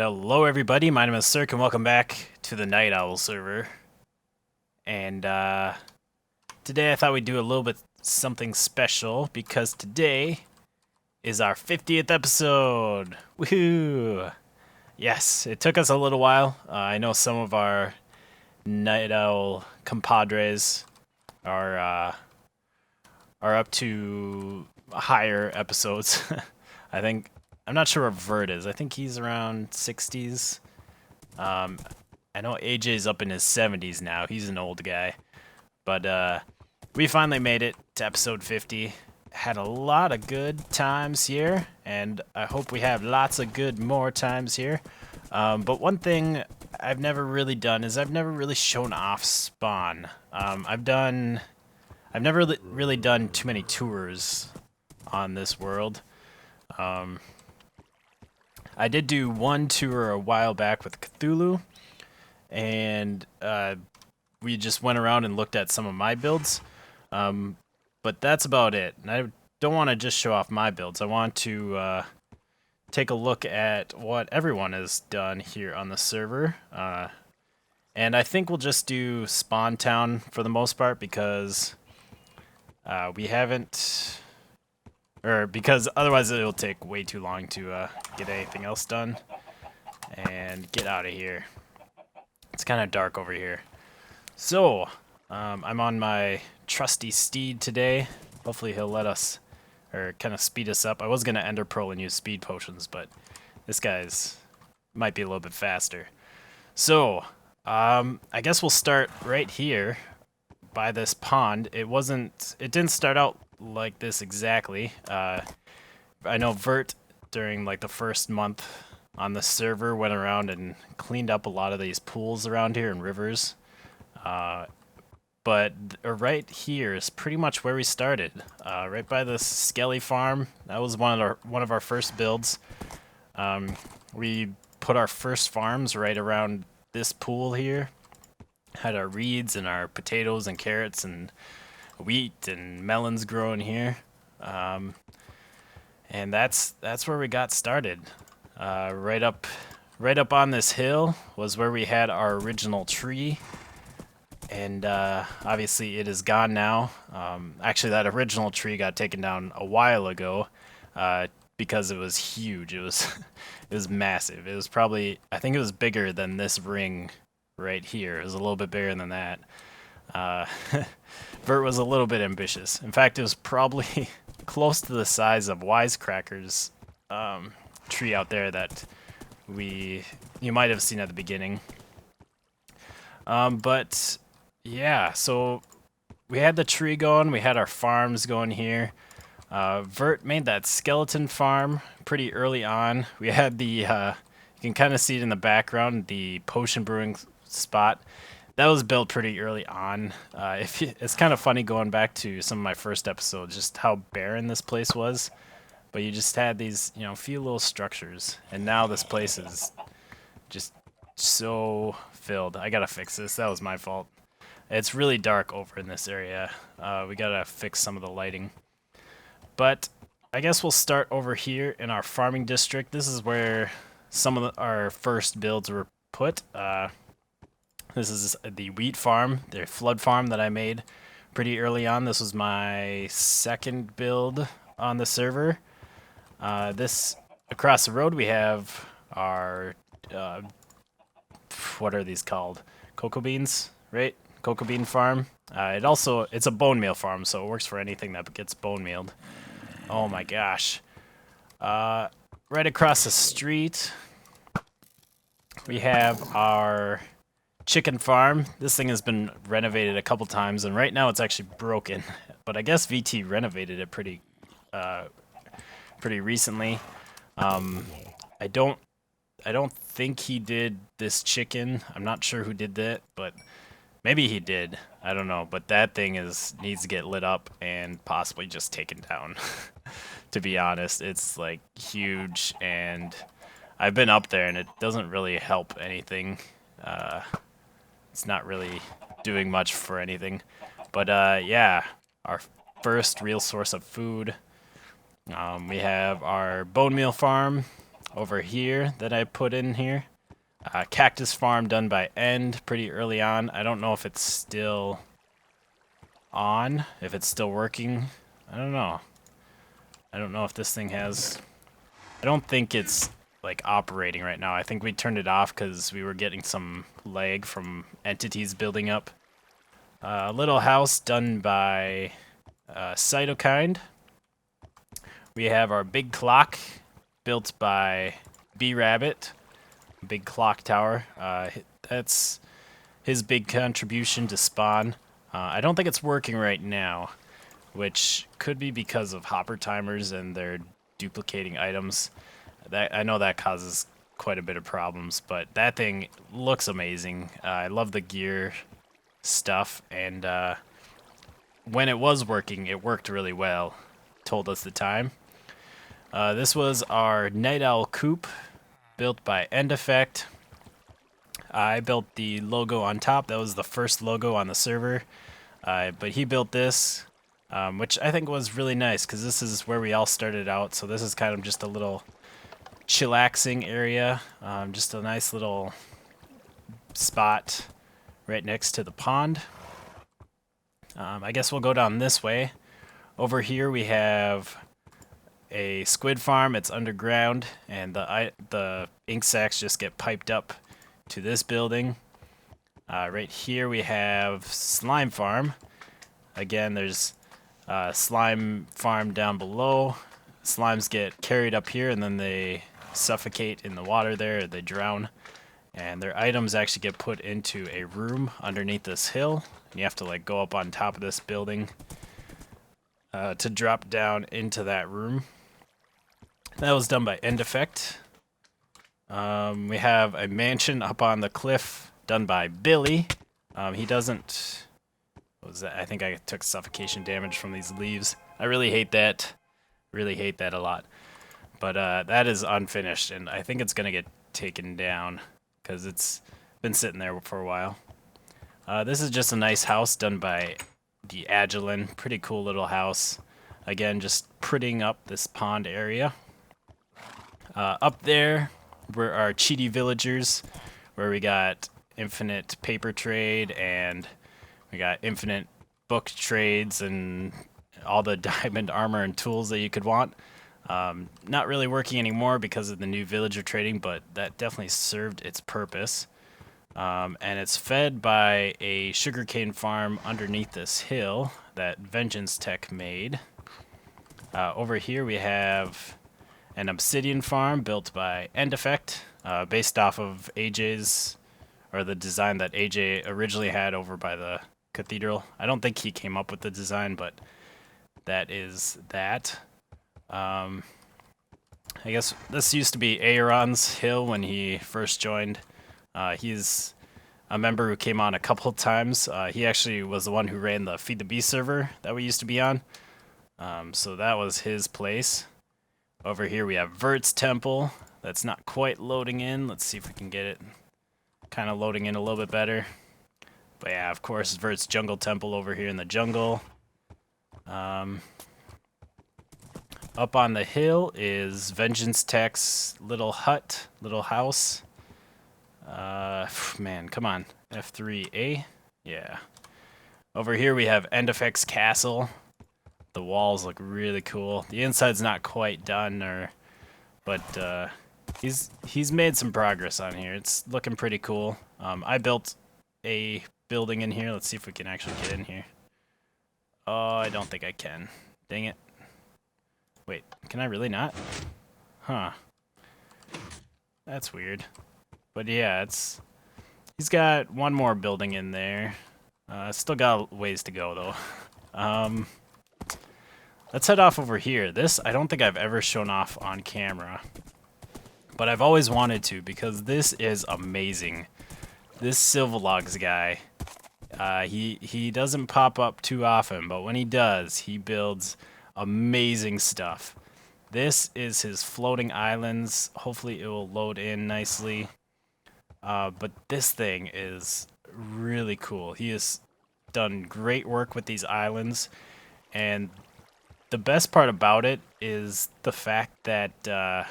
Hello everybody, my name is Sirhc and welcome back to the NightOwl server. And today I thought we'd do a little bit something special because today is our 50th episode. Woohoo! Yes, it took us a little while. I know some of our NightOwl compadres are up to higher episodes. I'm not sure where Vert is. I think he's around 60s. I know AJ's up in his 70s now. He's an old guy. But we finally made it to episode 50. Had a lot of good times here, and I hope we have lots of good more times here. But one thing I've never really done is I've never really shown off spawn. I've never really done too many tours on this world. I did do one tour a while back with Cthulhu, and we just went around and looked at some of my builds, but that's about it. And I don't want to just show off my builds. I want to take a look at what everyone has done here on the server, and I think we'll just do Spawn Town for the most part because we haven't... Or because otherwise it'll take way too long to get anything else done. And get out of here. It's kind of dark over here. So, I'm on my trusty steed today. Hopefully he'll let us, or kind of speed us up. I was going to ender pearl and use speed potions, but this guy's might be a little bit faster. So, I guess we'll start right here by this pond. It didn't start out like this exactly. I know Vert during like the first month on the server went around and cleaned up a lot of these pools around here and rivers. But right here is pretty much where we started. Right by the Skelly farm. That was one of our first builds. We put our first farms right around this pool here. Had our reeds and our potatoes and carrots and wheat and melons growing here, and that's where we got started. Right up on this hill was where we had our original tree, and obviously it is gone now. Actually, that original tree got taken down a while ago because it was huge. It was it was massive. It was probably, I think it was bigger than this ring right here. It was a little bit bigger than that. Vert was a little bit ambitious. In fact, it was probably close to the size of Wisecracker's tree out there that you might have seen at the beginning. But yeah, so we had the tree going, we had our farms going here. Vert made that skeleton farm pretty early on. We had the, you can kind of see it in the background, the potion brewing spot. That was built pretty early on. It's kind of funny going back to some of my first episodes, just how barren this place was. But you just had these, few little structures, and now this place is just so filled. I gotta fix this. That was my fault. It's really dark over in this area. We gotta fix some of the lighting. But I guess we'll start over here in our farming district. This is where some of our first builds were put. This is the wheat farm, the flood farm that I made pretty early on. This was my second build on the server. This across the road we have our what are these called? Cocoa beans, right? Cocoa bean farm. It's a bone meal farm, so it works for anything that gets bone mealed. Oh my gosh! Right across the street we have our chicken farm. This thing has been renovated a couple times, and right now it's actually broken. But I guess VT renovated it pretty recently. I don't think he did this chicken. I'm not sure who did that, but maybe he did. I don't know. But that thing needs to get lit up and possibly just taken down. To be honest, it's like huge, and I've been up there, and it doesn't really help anything. It's not really doing much for anything. But yeah, our first real source of food. We have our bone meal farm. over here that I put in here. Cactus farm done by End pretty early on. I don't know if it's still on, if it's still working. I don't know. I don't know if this thing has... I don't think it's like operating right now. I think we turned it off because we were getting some lag from entities building up. A little house done by Cytokind. We have our big clock built by B-Rabbit. Big clock tower. That's his big contribution to spawn. I don't think it's working right now, which could be because of hopper timers and they're duplicating items. That I know that causes quite a bit of problems, but that thing looks amazing. I love the gear stuff, and when it was working, it worked really well. Told us the time. This was our NightOwl coop, built by End Effect. I built the logo on top. That was the first logo on the server. But he built this, which I think was really nice because this is where we all started out. So this is kind of just a little chillaxing area. Just a nice little spot right next to the pond. I guess we'll go down this way. Over here we have a squid farm. It's underground, and the ink sacs just get piped up to this building. Right here we have slime farm. Again, there's slime farm down below. Slimes get carried up here, and then they suffocate in the water there. They drown, and their items actually get put into a room underneath this hill. You have to like go up on top of this building to drop down into that room. That was done by End Effect. We have a mansion up on the cliff done by Billy. He doesn't... What was that? I think I took suffocation damage from these leaves. I really hate that. Really hate that a lot. But that is unfinished, and I think it's going to get taken down because it's been sitting there for a while. This is just a nice house done by the Agilin. Pretty cool little house. Again, just prettying up this pond area. Up there were our cheaty villagers, where we got infinite paper trade, and we got infinite book trades, and all the diamond armor and tools that you could want. Not really working anymore because of the new villager trading, but that definitely served its purpose. And it's fed by a sugarcane farm underneath this hill that Vengeance Tech made. Over here we have an obsidian farm built by End Effect, based off of AJ's, or the design that AJ originally had over by the cathedral. I don't think he came up with the design, but that is that. I guess this used to be Aaron's hill when he first joined. He's a member who came on a couple times. He actually was the one who ran the Feed the Beast server that we used to be on. So that was his place. Over here we have Vert's Temple. That's not quite loading in. Let's see if we can get it kind of loading in a little bit better. But yeah, of course, Vert's Jungle Temple over here in the jungle. Up on the hill is Vengeance Tech's little hut, little house. Man, come on. F3A? Yeah. Over here we have End Effect's castle. The walls look really cool. The inside's not quite done, but he's made some progress on here. It's looking pretty cool. I built a building in here. Let's see if we can actually get in here. Oh, I don't think I can. Dang it. Wait, can I really not? Huh. That's weird. But yeah, he's got one more building in there. Still got ways to go though. Let's head off over here. This, I don't think I've ever shown off on camera, but I've always wanted to because this is amazing. This Silverlogs guy, he doesn't pop up too often, but when he does, he builds amazing stuff. This is his floating islands. Hopefully it will load in nicely. But this thing is really cool. He has done great work with these islands, and the best part about it is the fact that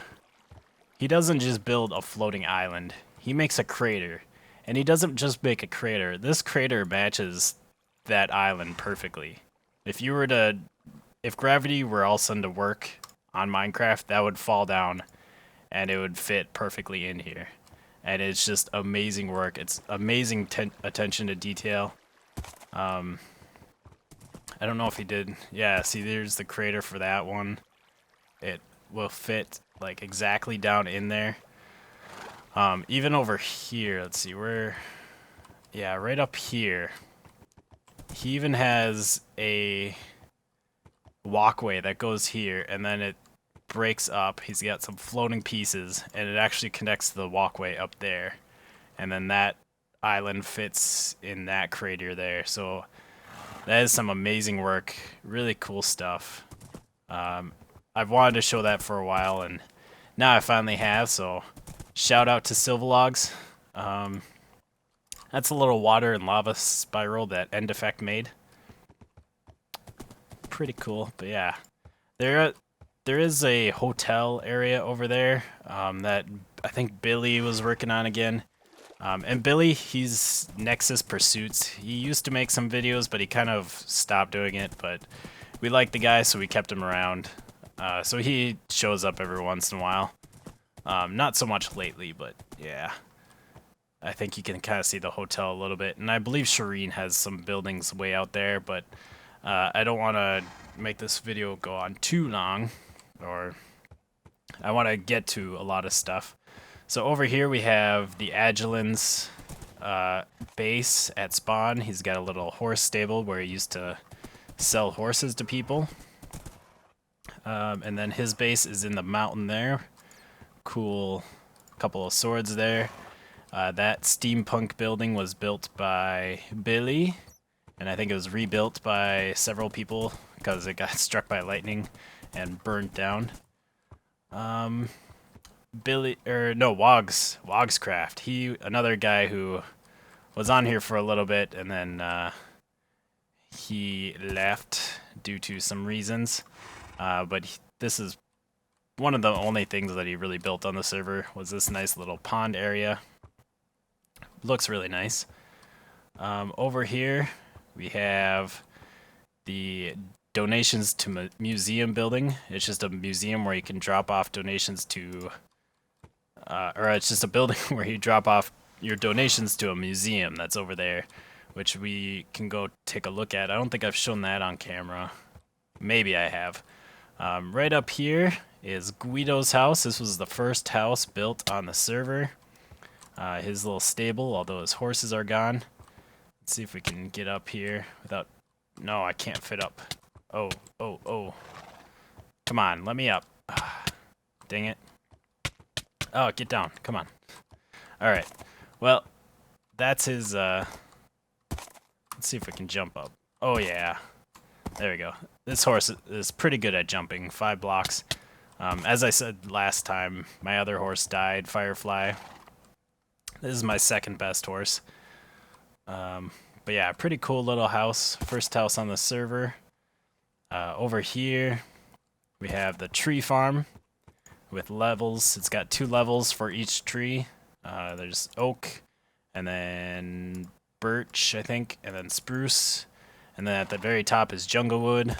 he doesn't just build a floating island. He makes a crater. And he doesn't just make a crater. This crater matches that island perfectly. If gravity were all sudden to work on Minecraft, that would fall down and it would fit perfectly in here. And it's just amazing work. It's amazing attention to detail. I don't know if he did. Yeah, see, there's the crater for that one. It will fit like exactly down in there. Even over here, let's see where. Yeah, right up here. He even has a walkway that goes here, and then it breaks up. He's got some floating pieces, and it actually connects to the walkway up there. And then that island fits in that crater there. So that is some amazing work. Really cool stuff. I've wanted to show that for a while, and now I finally have, so shout out to Silvalogs. That's a little water and lava spiral that End Effect made. Pretty cool, but yeah. There is a hotel area over there that I think Billy was working on again. And Billy, he's Nexus Pursuits. He used to make some videos, but he kind of stopped doing it. But we liked the guy, so we kept him around. So he shows up every once in a while. Not so much lately, but yeah. I think you can kind of see the hotel a little bit. And I believe Shireen has some buildings way out there, but I don't want to make this video go on too long, or I want to get to a lot of stuff. So over here we have the Agilin's base at spawn. He's got a little horse stable where he used to sell horses to people. And then his base is in the mountain there. Cool couple of swords there. That steampunk building was built by Billy, and I think it was rebuilt by several people because it got struck by lightning and burned down. Wogscraft. Another guy who was on here for a little bit, and then he left due to some reasons. But this is one of the only things that he really built on the server, was this nice little pond area. Looks really nice. Over here we have the donations to museum building. It's just a museum where you can drop off donations to, or it's just a building where you drop off your donations to a museum that's over there, which we can go take a look at. I don't think I've shown that on camera. Maybe I have. Right up here is Guido's house. This was the first house built on the server. His little stable, although his horses are gone. Let's see if we can get up here without... No, I can't fit up. Oh. Come on, let me up. Dang it. Oh, get down. Come on. Alright. Well, that's his... Let's see if we can jump up. Oh, yeah. There we go. This horse is pretty good at jumping. 5 blocks. As I said last time, my other horse died, Firefly. This is my second best horse. But yeah, pretty cool little house. First house on the server. Over here, we have the tree farm with levels. It's got 2 levels for each tree. There's oak, and then birch, I think, and then spruce. And then at the very top is junglewood.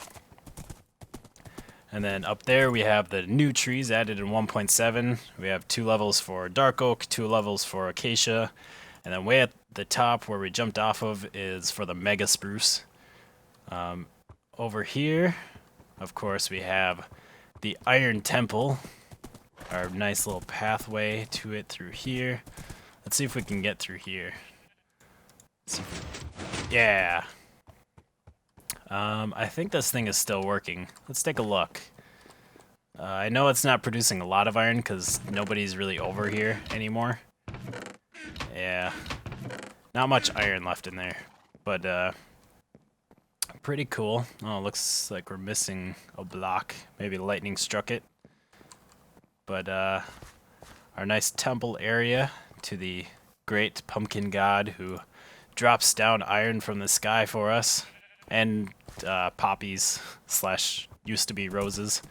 And then up there we have the new trees added in 1.7. We have 2 levels for dark oak, 2 levels for acacia. And then way at the top where we jumped off of is for the mega spruce. Over here, of course, we have the Iron Temple. Our nice little pathway to it through here. Let's see if we can get through here. Yeah. I think this thing is still working. Let's take a look. I know it's not producing a lot of iron because nobody's really over here anymore. Yeah. Not much iron left in there. But, pretty cool. Oh, looks like we're missing a block. Maybe lightning struck it. But, our nice temple area to the great pumpkin god who drops down iron from the sky for us. And poppies / used to be roses.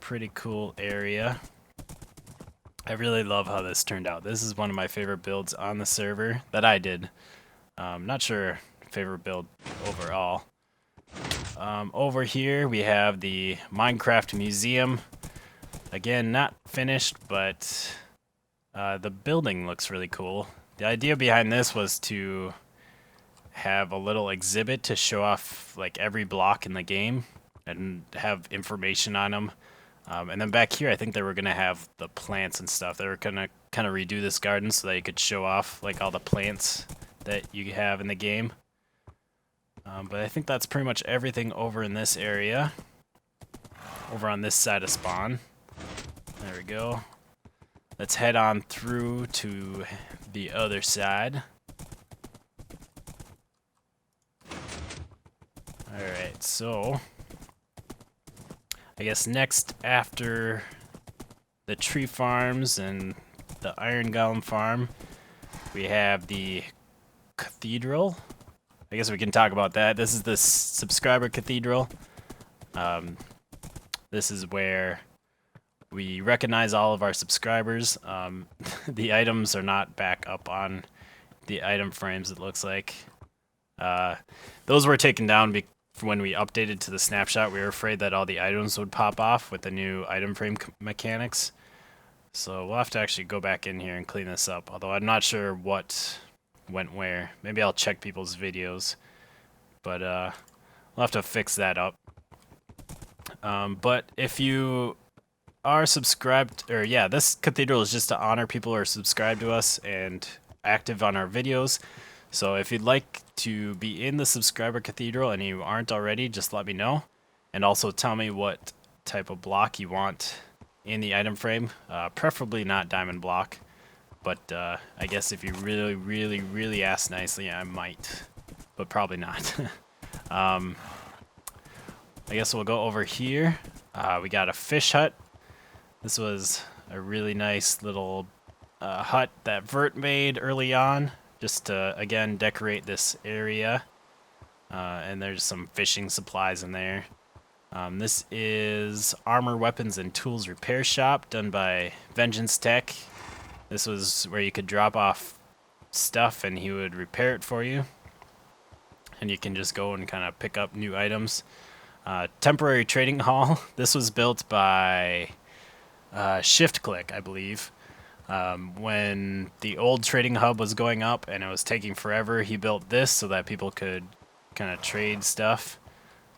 Pretty cool area. I really love how this turned out. This is one of my favorite builds on the server that I did. Not sure favorite build overall. Over here we have the Minecraft Museum. Again, not finished, but the building looks really cool. The idea behind this was to have a little exhibit to show off like every block in the game and have information on them. And then back here, I think they were gonna have the plants and stuff. They were gonna kind of redo this garden so that you could show off like all the plants that you have in the game. But I think that's pretty much everything over in this area. Over on this side of spawn. There we go. Let's head on through to the other side. Alright, so I guess next after the tree farms and the iron golem farm, we have the cathedral. I guess we can talk about that. This is the subscriber cathedral. This is where we recognize all of our subscribers. The items are not back up on the item frames, it looks like. Those were taken down when we updated to the snapshot. We were afraid that all the items would pop off with the new item frame mechanics. So we'll have to actually go back in here and clean this up. Although I'm not sure what went where. Maybe I'll check people's videos. But we'll have to fix that up. But if you are subscribed, or yeah, this cathedral is just to honor people who are subscribed to us and active on our videos. So if you'd like to be in the subscriber cathedral and you aren't already, just let me know. And also tell me what type of block you want in the item frame. Preferably not diamond block. But I guess if you really ask nicely, I might. But probably not. I guess we'll go over here. We got a fish hut. This was a really nice little hut that Vert made early on. Just to, again, decorate this area. And there's some fishing supplies in there. This is Armor, Weapons, and Tools Repair Shop, done by Vengeance Tech. This was where you could drop off stuff and he would repair it for you. And you can just go and kind of pick up new items. Temporary Trading Hall. This was built by Shift Click, I believe. When the old trading hub was going up and it was taking forever, he built this so that people could kind of trade stuff.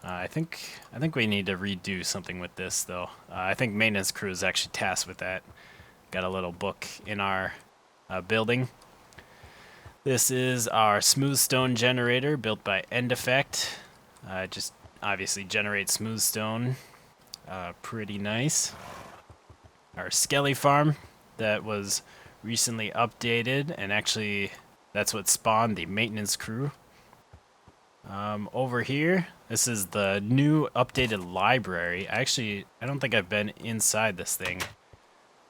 I think we need to redo something with this though. I think maintenance crew is actually tasked with that. Got a little book in our building. This is our smooth stone generator built by End Effect. Just obviously generates smooth stone. Pretty nice. Our Skelly farm that was recently updated, and actually that's what spawned the maintenance crew. Over here, this is the new updated library. I don't think I've been inside this thing.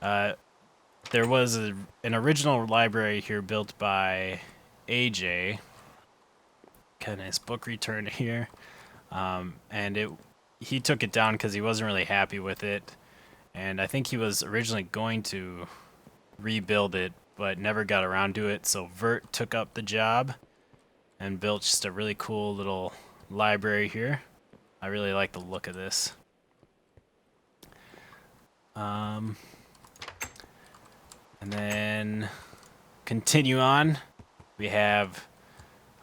There was an original library here built by AJ. Got a nice book return here. And he took it down because he wasn't really happy with it. And I think he was originally going to rebuild it, but never got around to it. So Vert took up the job and built just a really cool little library here. I really like the look of this. And then continue on. We have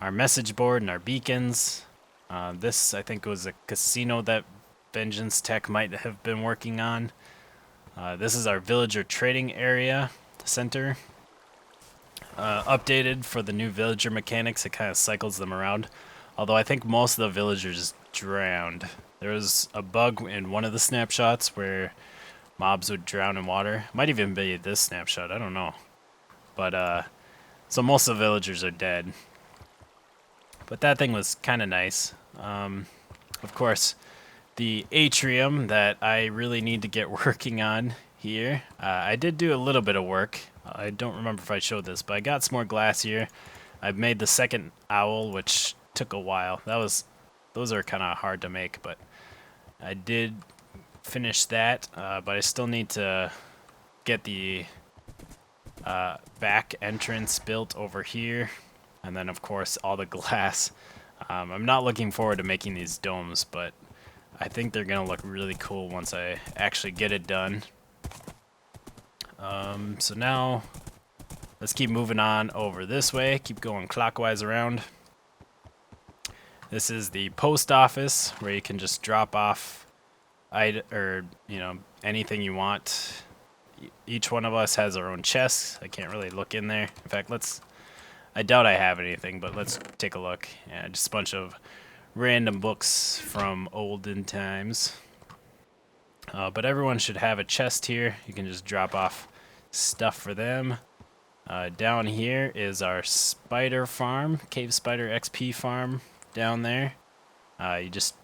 our message board and our beacons. This, I think, was a casino that Vengeance Tech might have been working on. This is our villager trading area center. Updated for the new villager mechanics. It kind of cycles them around. Although I think most of the villagers drowned. There was a bug in one of the snapshots where mobs would drown in water. Might even be this snapshot, I don't know. But, so most of the villagers are dead. But that thing was kind of nice. Of course, the atrium that I really need to get working on here. I did do a little bit of work. I don't remember if I showed this, but I got some more glass here. I've made the second owl, which took a while. Those are kind of hard to make, but I did finish that. But I still need to get the back entrance built over here, and then of course all the glass. I'm not looking forward to making these domes, but I think they're gonna look really cool once I actually get it done. So now let's keep moving on over this way, keep going clockwise around. This is the post office where you can just drop off anything you want. Each one of us has our own chests. I can't really look in there. In fact, I doubt I have anything, but let's take a look. Yeah, just a bunch of random books from olden times. But everyone should have a chest here. You can just drop off stuff for them. Down here is our spider farm, cave spider XP farm down there. You just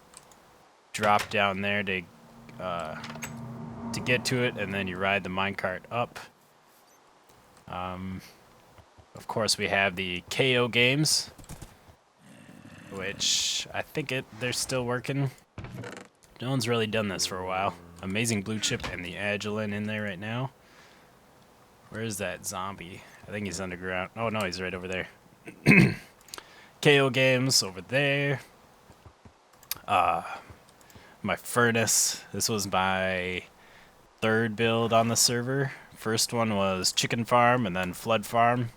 drop down there to get to it, and then you ride the minecart up. Of course, we have the KO games, which I think they're still working. No one's really done this for a while. Amazing blue chip and the Agilin in there right now. Where is that zombie? I think he's underground. Oh no, he's right over there. KO games over there. My furnace. This was my third build on the server. First one was chicken farm and then flood farm.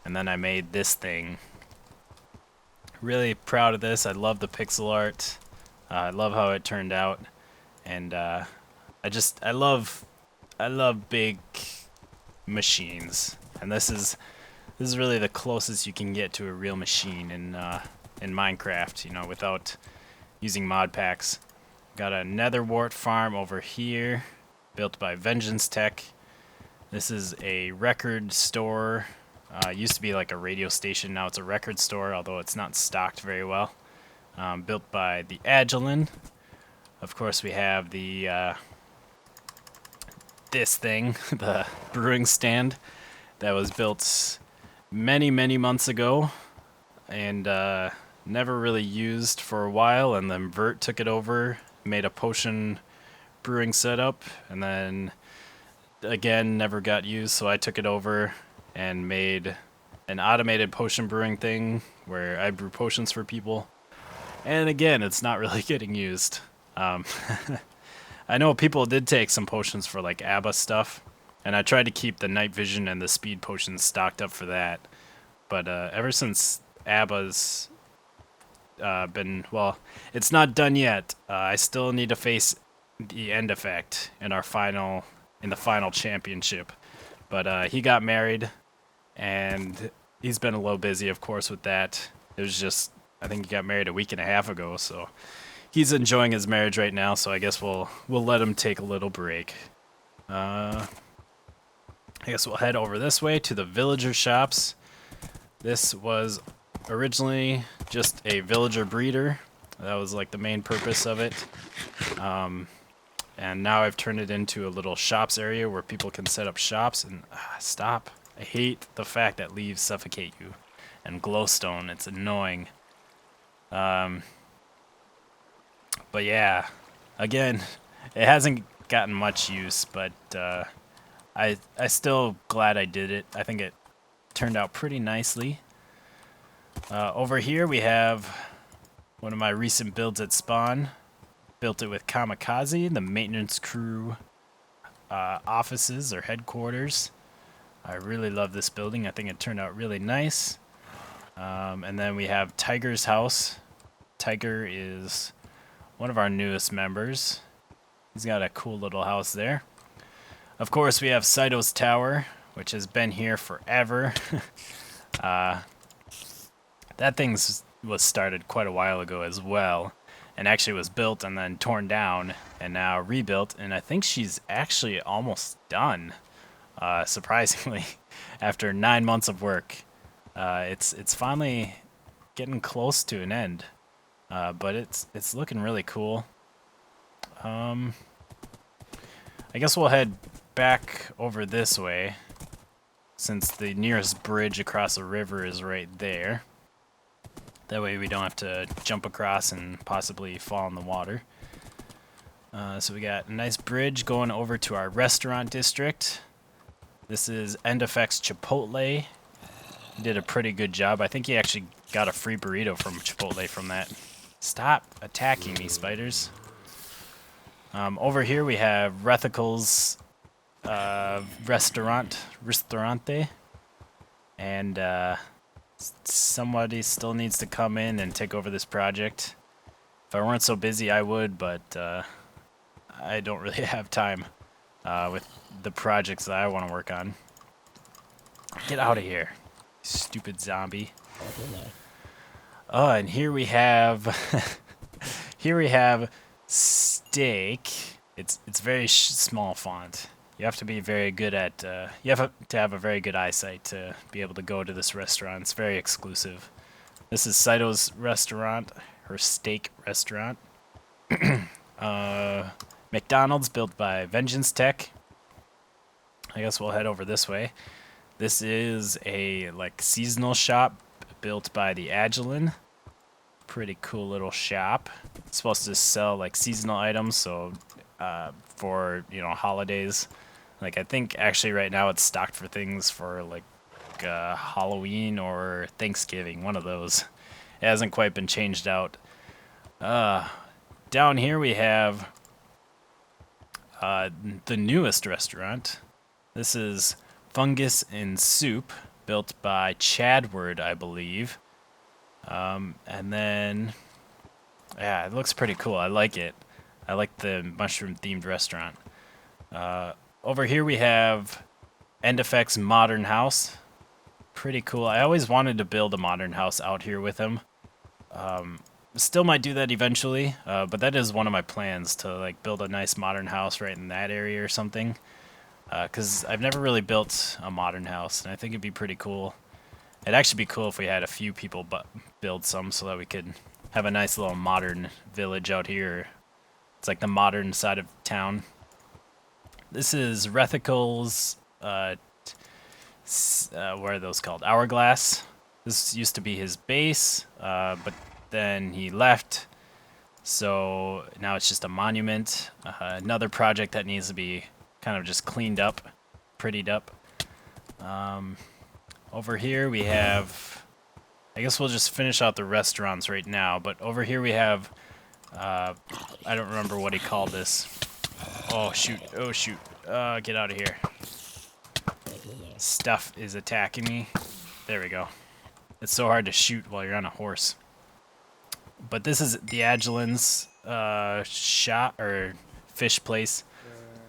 And then I made this thing. Really proud of this. I love the pixel art. I love how it turned out. And I love big machines. And this is really the closest you can get to a real machine in Minecraft, you know, without using mod packs. Got a nether wart farm over here, built by Vengeance Tech. This is a record store. Used to be like a radio station, now it's a record store, although it's not stocked very well. Built by the Agilin. Of course, we have the this thing, the brewing stand, that was built many months ago, and never really used for a while. And then Vert took it over, made a potion brewing setup, and then again never got used. So I took it over and made an automated potion brewing thing where I brew potions for people. And again, it's not really getting used. I know people did take some potions for like ABBA stuff, and I tried to keep the night vision and the speed potions stocked up for that. But ever since ABBA's well, it's not done yet. I still need to face the end effect in the final championship. But he got married, and he's been a little busy, of course, with that. It was just, I think he got married a week and a half ago, so he's enjoying his marriage right now. So I guess we'll let him take a little break. I guess we'll head over this way to the villager shops. This was originally just a villager breeder. That was like the main purpose of it. And now I've turned it into a little shops area where people can set up shops. And stop. I hate the fact that leaves suffocate you. And glowstone, it's annoying. But yeah, again, it hasn't gotten much use, but I still glad I did it. I think it turned out pretty nicely. Over here we have one of my recent builds at spawn. Built it with Kamikaze, the maintenance crew offices or headquarters. I really love this building. I think it turned out really nice. And then we have Tiger's house. Tiger is one of our newest members. He's got a cool little house there. Of course, we have Saito's tower, which has been here forever. That thing was started quite a while ago as well, and actually was built and then torn down and now rebuilt, and I think she's actually almost done, surprisingly, after 9 months of work. It's finally getting close to an end, but it's looking really cool. I guess we'll head back over this way, since the nearest bridge across the river is right there. That way we don't have to jump across and possibly fall in the water. So we got a nice bridge going over to our restaurant district. This is EndFX Chipotle. He did a pretty good job. I think he actually got a free burrito from Chipotle from that. Stop attacking me, spiders. Over here we have Rethical's Restaurante. And somebody still needs to come in and take over this project. If I weren't so busy, I would, but I don't really have time with the projects that I want to work on. Get out of here, stupid zombie. Oh, and here we have steak. It's very small font. You have to be very good at. You have to have a very good eyesight to be able to go to this restaurant. It's very exclusive. This is Saito's restaurant, her steak restaurant. McDonald's, built by Vengeance Tech. I guess we'll head over this way. This is a seasonal shop built by the Agilin. Pretty cool little shop. It's supposed to sell seasonal items, so for holidays. I think actually right now it's stocked for things for Halloween or Thanksgiving, one of those. It hasn't quite been changed out. Down here we have the newest restaurant. This is Fungus and Soup, built by Chadward, I believe. And then, yeah, it looks pretty cool. I like it. I like the mushroom-themed restaurant. Over here we have EndFX Modern House. Pretty cool. I always wanted to build a modern house out here with him. Still might do that eventually, but that is one of my plans, to build a nice modern house right in that area or something. Because I've never really built a modern house, and I think it'd be pretty cool. It'd actually be cool if we had a few people build some, so that we could have a nice little modern village out here. It's like the modern side of town. This is Rethical's, what are those called? Hourglass. This used to be his base, but then he left, so now it's just a monument. Another project that needs to be kind of just cleaned up, prettied up. Over here we have, I guess we'll just finish out the restaurants right now, but over here we have, I don't remember what he called this. Oh shoot, oh shoot, get out of here. Stuff is attacking me. There we go. It's so hard to shoot while you're on a horse. But this is the Agilin's shop, or fish place.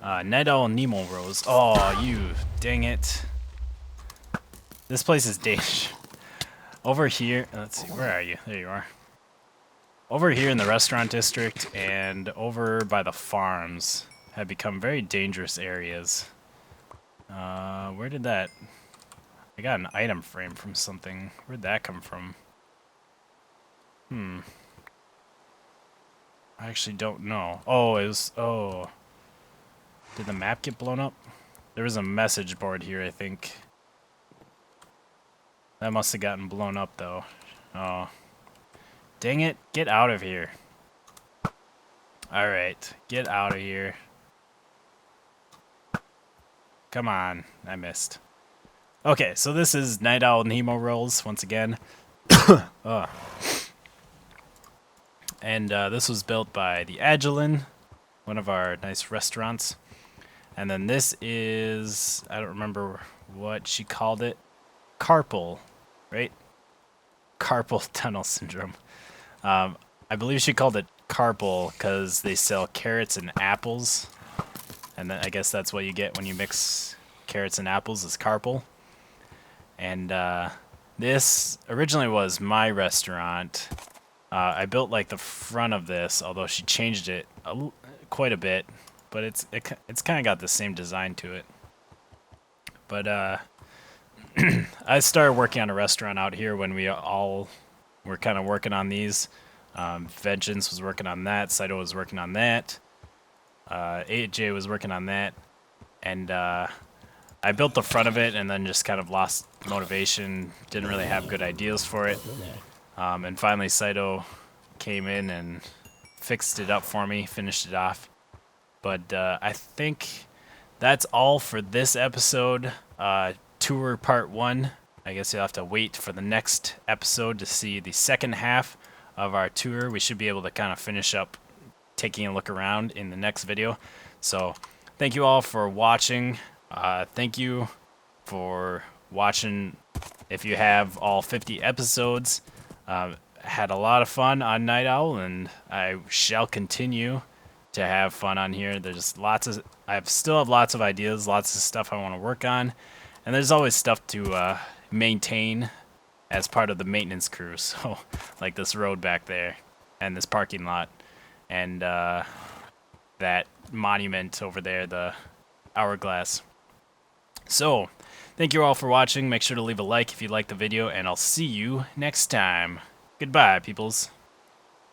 NightOwl Nemo Rose. Oh, you dang it. This place is dangerous. Over here, let's see, where are you? There you are. Over here in the restaurant district and over by the farms have become very dangerous areas. Where did that... I got an item frame from something. Where'd that come from? I actually don't know. Oh, it was... Oh. Did the map get blown up? There was a message board here, I think. That must have gotten blown up, though. Oh. Dang it. Get out of here. Alright. Get out of here. Come on. I missed. Okay, so this is NightOwl Nemo Rolls, once again. And this was built by the Agilin, one of our nice restaurants. And then this is, I don't remember what she called it. Carpal, right? Carpal tunnel syndrome. I believe she called it carpal because they sell carrots and apples. And then I guess that's what you get when you mix carrots and apples, is carpal. And this originally was my restaurant. I built the front of this, although she changed it quite a bit. But it's kind of got the same design to it. But I started working on a restaurant out here when we all were kind of working on these. Vengeance was working on that. Saito was working on that. AJ was working on that. And I built the front of it and then just kind of lost motivation. Didn't really have good ideas for it. And finally Saito came in and fixed it up for me, finished it off. But I think that's all for this episode. Tour part 1. I guess you'll have to wait for the next episode to see the second half of our tour. We should be able to kind of finish up taking a look around in the next video. So thank you all for watching. Thank you for watching if you have all 50 episodes. Had a lot of fun on Night Owl, and I shall continue to have fun on here. There's I still have lots of ideas, lots of stuff I want to work on, and there's always stuff to maintain as part of the maintenance crew. So like this road back there and this parking lot and that monument over there, the hourglass. So thank you all for watching. Make sure to leave a like if you liked the video, and I'll see you next time. Goodbye, peoples.